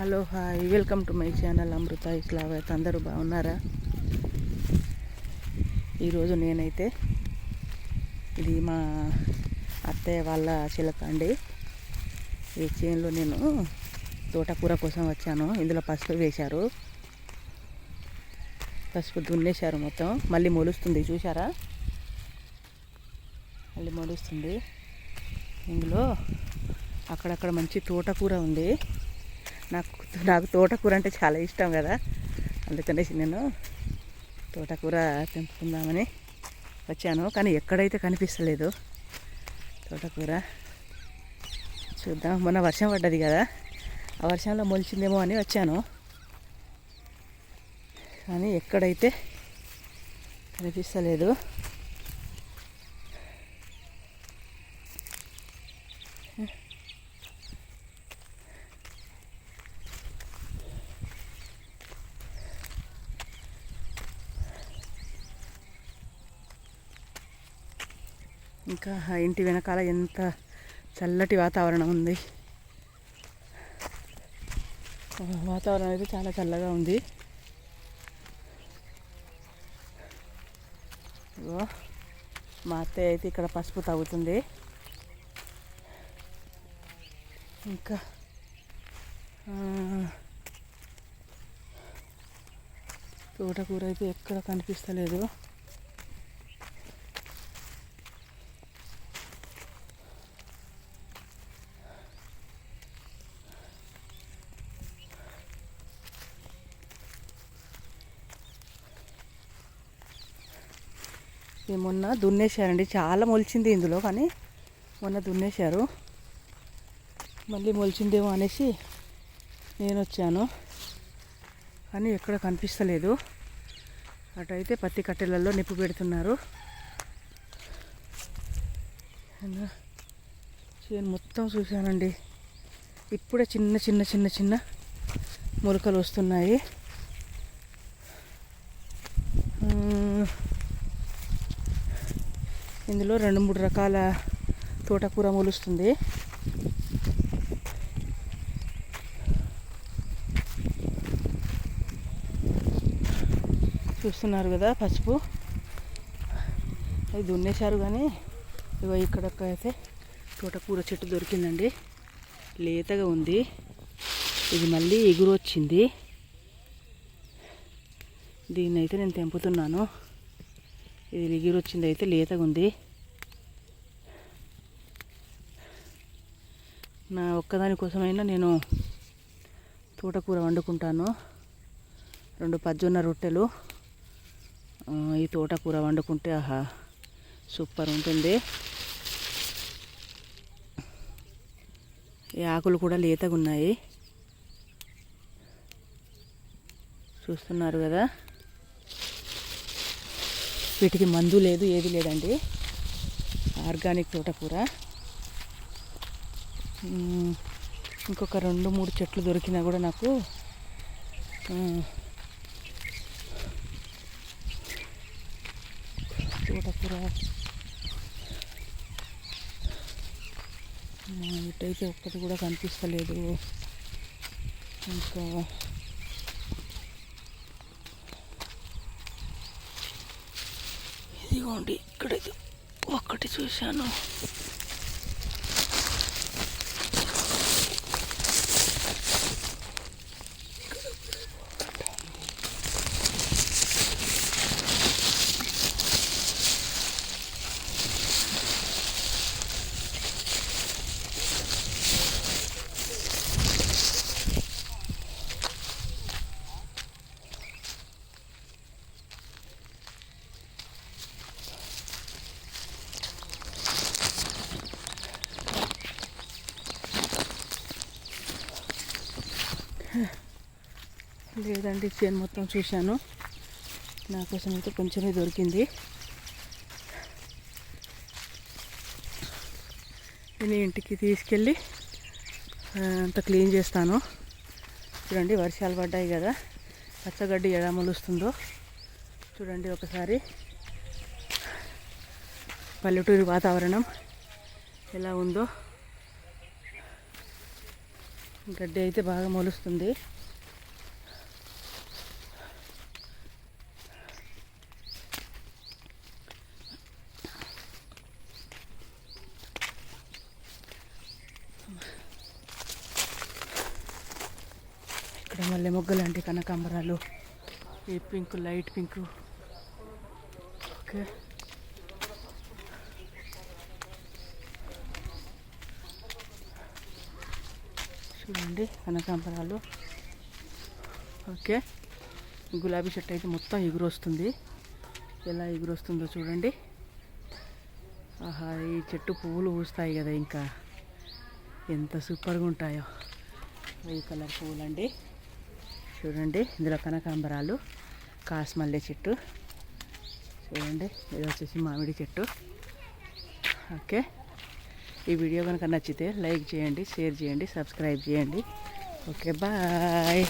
Hello hi, welcome to my channel Amrutha Islavath. అందరూ బాగున్నారా? ఈరోజు నేనైతే ఇది మా అత్తయ్య వాళ్ళ చిలక అండి. ఈ చేనులో నేను తోటకూర కోసం వచ్చాను. ఇందులో పసుపు వేశారు, పసుపు దున్నేశారు మొత్తం. మళ్ళీ మొలుస్తుంది, చూసారా? మళ్ళీ మొలుస్తుంది. ఇందులో అక్కడక్కడ మంచి తోటకూర ఉంది. నాకు తోటకూర అంటే చాలా ఇష్టం కదా, అందుకనేసి నేను తోటకూర తెంపుకుందామని వచ్చాను. కానీ ఎక్కడైతే కనిపిస్తలేదు తోటకూర. చూద్దాం, మొన్న వర్షం పడ్డది కదా, ఆ వర్షంలో మొలిచిందేమో అని వచ్చాను. కానీ ఎక్కడైతే కనిపిస్తలేదు. ఇంకా ఇంటి వెనకాల ఎంత చల్లటి వాతావరణం ఉంది. వాతావరణం అయితే చాలా చల్లగా ఉంది. మా అత్తయ్య అయితే ఇక్కడ పసుపు తవ్వుతుంది. ఇంకా తోటకూర అయితే ఎక్కడ కనిపిస్తలేదు. మొన్న దున్నేశారండి, చాలా మొలిచింది ఇందులో. కానీ మొన్న దున్నేశారు, మళ్ళీ మొలిచిందేమో అనేసి నేను వచ్చాను. కానీ ఎక్కడ కనిపిస్తలేదు. అటైతే పత్తి కట్టెలలో నిప్పు పెడుతున్నారు. చేను మొత్తం చూశానండి. ఇప్పుడే చిన్న చిన్న చిన్న చిన్న మొలకలు వస్తున్నాయి. ఇందులో 2-3 రకాల తోటకూర మొలుస్తుంది. చూస్తున్నారు కదా, పసుపు అది దున్నేశారు. కానీ ఇగో ఇక్కడైతే తోటకూర చెట్టు దొరికిందండి, లేతగా ఉంది. ఇది మళ్ళీ ఎగురు వచ్చింది. దీన్ని అయితే నేను తెంపుతున్నాను. ఇది ఎగురు వచ్చింది, అయితే లేతగా ఉంది. నా ఒక్కదాని కోసమైనా నేను తోటకూర వండుకుంటాను. 2 పజ్జొన్న రొట్టెలు ఈ తోటకూర వండుకుంటే ఆహా సూపర్ ఉంటుంది. ఈ ఆకులు కూడా లేతగా ఉన్నాయి, చూస్తున్నారు కదా. వీటికి మందు లేదు, ఏది లేదండి. ఆర్గానిక్ తోటకూర. ఇంకొక 2-3 చెట్లు దొరికినా కూడా నాకు తోటకూర ఇటైతే ఒక్కటి కూడా కనిపిస్తలేదు. ఇంకా ఇదిగోండి, ఇక్కడైతే ఒక్కటి చూశాను. లేదండి, చేను మొత్తం చూశాను. నా కోసం అయితే కొంచెమే దొరికింది. నేను ఇంటికి తీసుకెళ్ళి అంత క్లీన్ చేస్తాను. చూడండి, వర్షాలు పడ్డాయి కదా, పచ్చగడ్డి ఎలా మొలుస్తుందో చూడండి ఒకసారి. పల్లెటూరి వాతావరణం ఎలా ఉందో గడ్డి అయితే బాగా మొలుస్తుంది. ఇక్కడ మళ్ళీ మొగ్గలు అంటే కనకాంబరాలు, ఈ పింక్ లైట్ పింక్. ఓకే, చూడండి కనకాంబరాలు. ఓకే, గులాబీ చెట్టు అయితే మొత్తం ఎగురు వస్తుంది. ఎలా ఎగురు వస్తుందో చూడండి. ఆహా, ఈ చెట్టు పువ్వులు పూస్తాయి కదా, ఇంకా ఎంత సూపర్గా ఉంటాయో. ఈ కలర్ పువ్వులు అండి చూడండి. ఇందులో కనకాంబరాలు, కాస్మల్లె చెట్టు చూడండి. ఇది వచ్చేసి మామిడి చెట్టు. ఓకే, ఈ వీడియో కనుక నచ్చితే లైక్ చేయండి, షేర్ చేయండి, సబ్స్క్రైబ్ చేయండి. Okay, bye.